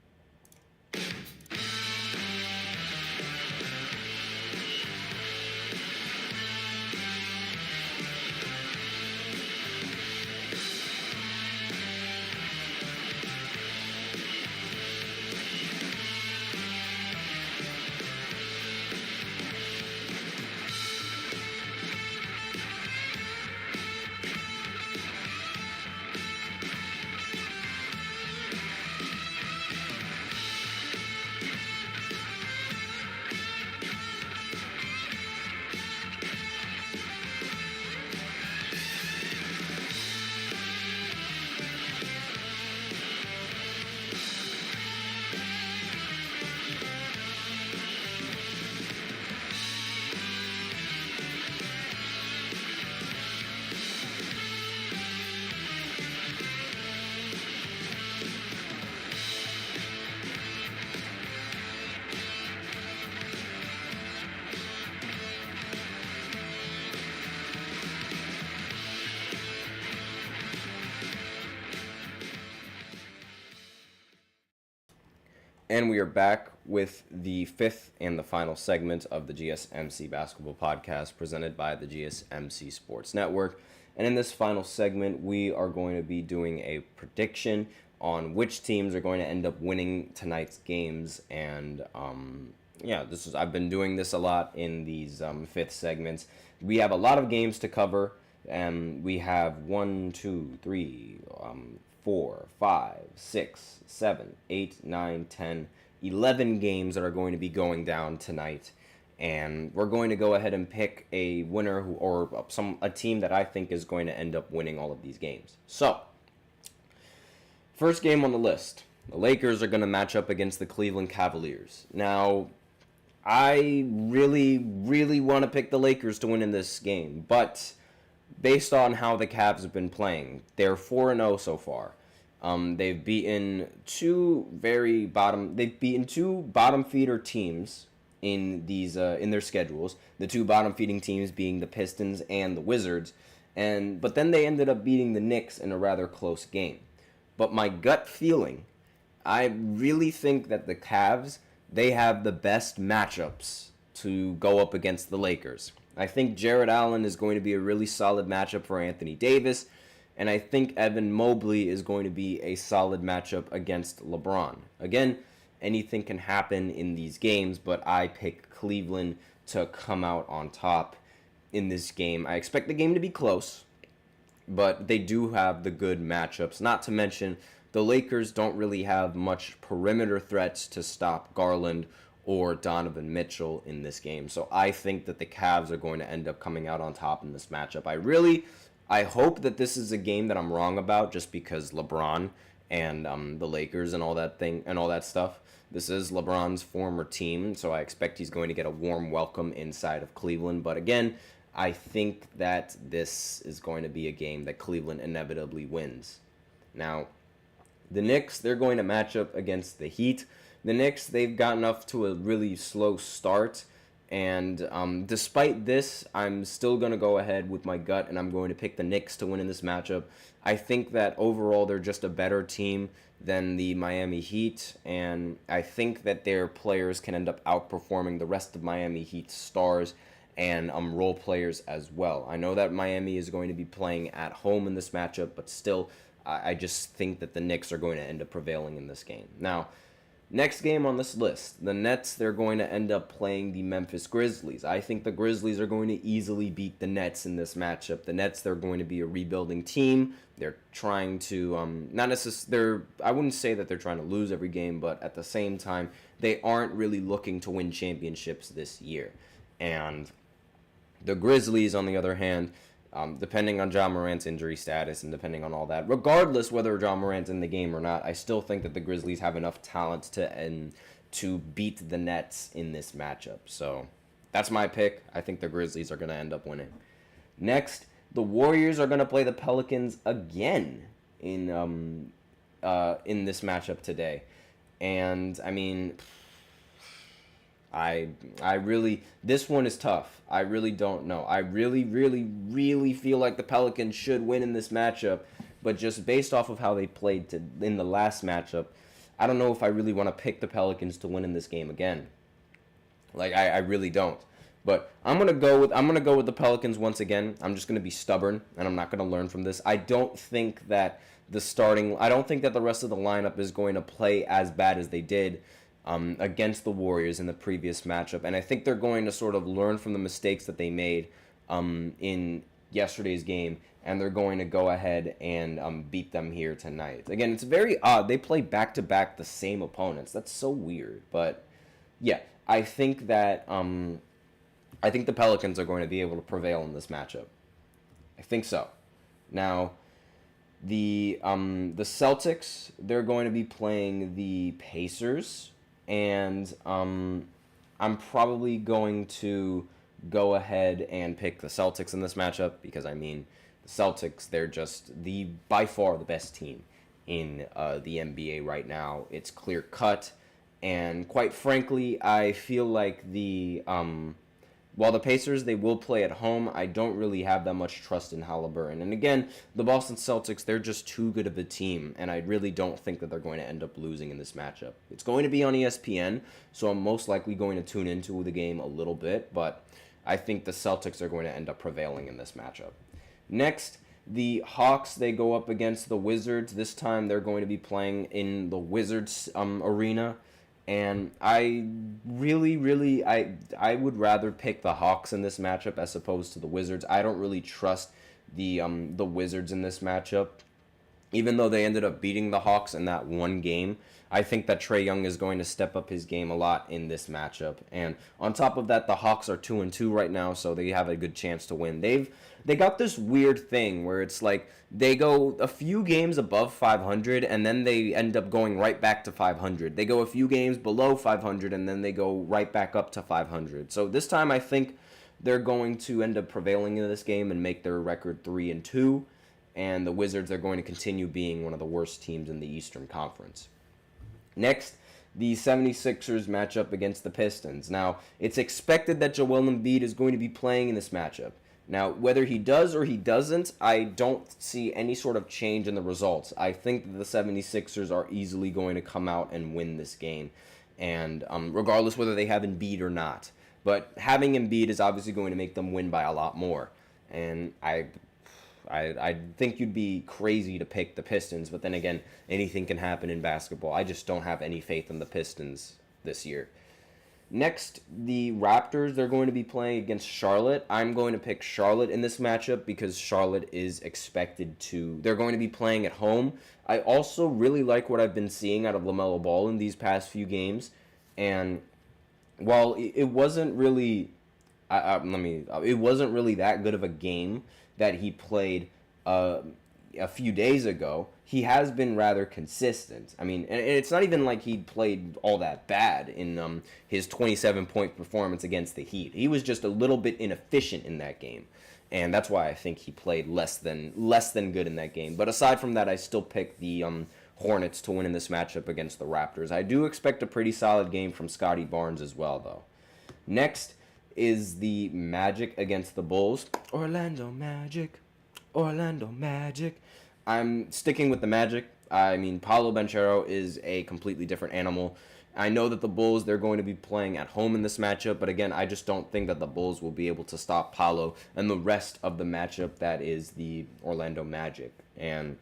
And we are back with the fifth and the final segment of the GSMC Basketball Podcast presented by the GSMC Sports Network. And in this final segment, we are going to be doing a prediction on which teams are going to end up winning tonight's games. And I've been doing this a lot in these fifth segments. We have a lot of games to cover, and we have 4, 5, 6, 7, 8, 9, 10, 11 games that are going to be going down tonight. And we're going to go ahead and pick a winner a team that I think is going to end up winning all of these games. So, first game on the list. The Lakers are going to match up against the Cleveland Cavaliers. Now, I really, really want to pick the Lakers to win in this game, but based on how the Cavs have been playing, they're 4-0 so far. They've beaten two bottom feeder teams in their schedules. The two bottom feeding teams being the Pistons and the Wizards, but then they ended up beating the Knicks in a rather close game. But my gut feeling, I really think that the Cavs, they have the best matchups to go up against the Lakers. I think Jared Allen is going to be a really solid matchup for Anthony Davis, and I think Evan Mobley is going to be a solid matchup against LeBron. Again, anything can happen in these games, but I pick Cleveland to come out on top in this game. I expect the game to be close, but they do have the good matchups. Not to mention, the Lakers don't really have much perimeter threats to stop Garland or Donovan Mitchell in this game. So I think that the Cavs are going to end up coming out on top in this matchup. I hope that this is a game that I'm wrong about, just because LeBron and the Lakers and all that stuff. This is LeBron's former team, so I expect he's going to get a warm welcome inside of Cleveland. But again, I think that this is going to be a game that Cleveland inevitably wins. Now, the Knicks, they're going to match up against the Heat. The Knicks, they've gotten off to a really slow start, And despite this, I'm still going to go ahead with my gut, and I'm going to pick the Knicks to win in this matchup. I think that overall they're just a better team than the Miami Heat, and I think that their players can end up outperforming the rest of Miami Heat's stars and role players as well. I know that Miami is going to be playing at home in this matchup, but still, I just think that the Knicks are going to end up prevailing in this game. Now, next game on this list, the Nets, they're going to end up playing the Memphis Grizzlies. I think the Grizzlies are going to easily beat the Nets in this matchup. The Nets, they're going to be a rebuilding team. They're trying to, not necessarily, I wouldn't say that they're trying to lose every game, but at the same time, they aren't really looking to win championships this year. And the Grizzlies, on the other hand, depending on Ja Morant's injury status and depending on all that, regardless whether Ja Morant's in the game or not, I still think that the Grizzlies have enough talent to beat the Nets in this matchup. So that's my pick. I think the Grizzlies are going to end up winning. Next, the Warriors are going to play the Pelicans again in this matchup today. And, I mean, I really, this one is tough. I really don't know. I really feel like the Pelicans should win in this matchup, but just based off of how they played in the last matchup, I don't know if I really want to pick the Pelicans to win in this game again. Like, I really don't. But I'm gonna go with the Pelicans once again. I'm just gonna be stubborn, and I'm not gonna learn from this. I don't think that the rest of the lineup is going to play as bad as they did against the Warriors in the previous matchup, and I think they're going to sort of learn from the mistakes that they made in yesterday's game, and they're going to go ahead and beat them here tonight. Again, it's very odd. They play back-to-back the same opponents. That's so weird. But, yeah, I think that the Pelicans are going to be able to prevail in this matchup. I think so. Now, the Celtics, they're going to be playing the Pacers, and I'm probably going to go ahead and pick the Celtics in this matchup because, I mean, the Celtics, they're just by far the best team in the NBA right now. It's clear cut, and quite frankly, I feel like while the Pacers, they will play at home, I don't really have that much trust in Halliburton. And again, the Boston Celtics, they're just too good of a team, and I really don't think that they're going to end up losing in this matchup. It's going to be on ESPN, so I'm most likely going to tune into the game a little bit, but I think the Celtics are going to end up prevailing in this matchup. Next, the Hawks, they go up against the Wizards. This time, they're going to be playing in the Wizards arena. And I really, I would rather pick the Hawks in this matchup as opposed to the Wizards. I don't really trust the Wizards in this matchup. Even though they ended up beating the Hawks in that one game, I think that Trae Young is going to step up his game a lot in this matchup. And on top of that, the Hawks are 2-2 right now, so they have a good chance to win. They got this weird thing where it's like they go a few games above 500 and then they end up going right back to 500. They go a few games below 500 and then they go right back up to 500. So this time I think they're going to end up prevailing in this game and make their record 3-2. And the Wizards are going to continue being one of the worst teams in the Eastern Conference. Next, the 76ers match up against the Pistons. Now, it's expected that Joel Embiid is going to be playing in this matchup. Now, whether he does or he doesn't, I don't see any sort of change in the results. I think that the 76ers are easily going to come out and win this game, and regardless whether they have Embiid or not. But having Embiid is obviously going to make them win by a lot more. And I think you'd be crazy to pick the Pistons, but then again, anything can happen in basketball. I just don't have any faith in the Pistons this year. Next, the Raptors, they're going to be playing against Charlotte. I'm going to pick Charlotte in this matchup because Charlotte is expected to... They're going to be playing at home. I also really like what I've been seeing out of LaMelo Ball in these past few games. And while it wasn't really... it wasn't really that good of a game that he played a few days ago, he has been rather consistent. I mean, and it's not even like he played all that bad in his 27-point performance against the Heat. He was just a little bit inefficient in that game, and that's why I think he played less than good in that game. But aside from that, I still pick the Hornets to win in this matchup against the Raptors. I do expect a pretty solid game from Scotty Barnes as well, though. Next, is the Magic against the Bulls. Orlando Magic. Orlando Magic. I'm sticking with the Magic. I mean, Paolo Banchero is a completely different animal. I know that the Bulls, they're going to be playing at home in this matchup, but again, I just don't think that the Bulls will be able to stop Paolo and the rest of the matchup that is the Orlando Magic. And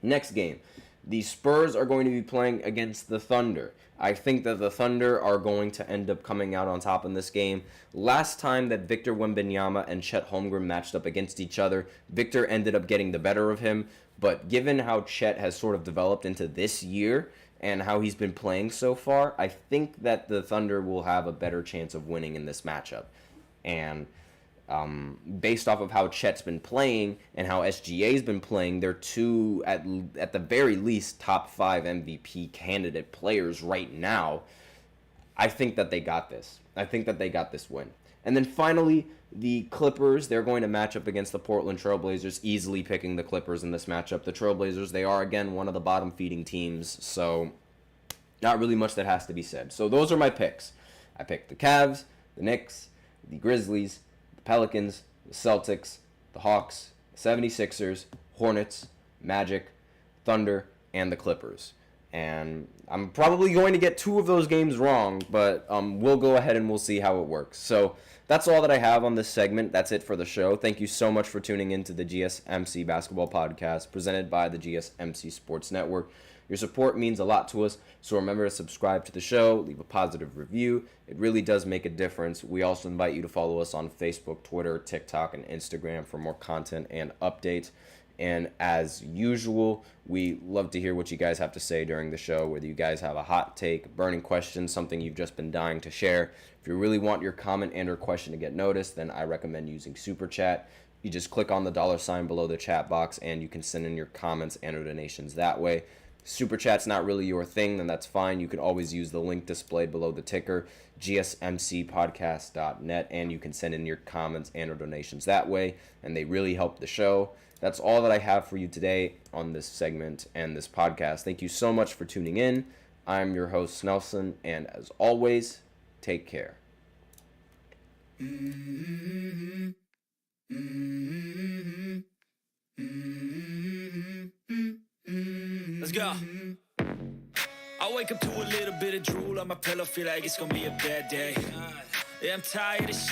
next game, the Spurs are going to be playing against the Thunder. I think that the Thunder are going to end up coming out on top in this game. Last time that Victor Wembanyama and Chet Holmgren matched up against each other, Victor ended up getting the better of him. But given how Chet has sort of developed into this year and how he's been playing so far, I think that the Thunder will have a better chance of winning in this matchup. And based off of how Chet's been playing and how SGA's been playing, they're two, at the very least, top 5 MVP candidate players right now. I think that they got this. I think that they got this win. And then finally, the Clippers, they're going to match up against the Portland Trailblazers, easily picking the Clippers in this matchup. The Trailblazers, they are, again, one of the bottom-feeding teams, so not really much that has to be said. So those are my picks. I picked the Cavs, the Knicks, the Grizzlies, the Pelicans, the Celtics, the Hawks, the 76ers, Hornets, Magic, Thunder, and the Clippers. And I'm probably going to get 2 of those games wrong, but we'll go ahead and we'll see how it works. So that's all that I have on this segment. That's it for the show. Thank you so much for tuning in to the GSMC Basketball Podcast presented by the GSMC Sports Network. Your support means a lot to us, so remember to subscribe to the show, leave a positive review. It really does make a difference. We also invite you to follow us on Facebook, Twitter, TikTok, and Instagram for more content and updates. And as usual, we love to hear what you guys have to say during the show, whether you guys have a hot take, burning question, something you've just been dying to share. If you really want your comment and or question to get noticed, then I recommend using Super Chat. You just click on the $ below the chat box, and you can send in your comments and or donations that way. Super Chat's not really your thing, then that's fine. You can always use the link displayed below the ticker, gsmcpodcast.net, and you can send in your comments and or donations that way, and they really help the show. That's all that I have for you today on this segment and this podcast. Thank you so much for tuning in. I'm your host, Nelson, and as always, take care. Let's go. I wake up to a little bit of drool on my pillow, feel like it's gonna be a bad day. Yeah, I'm tired of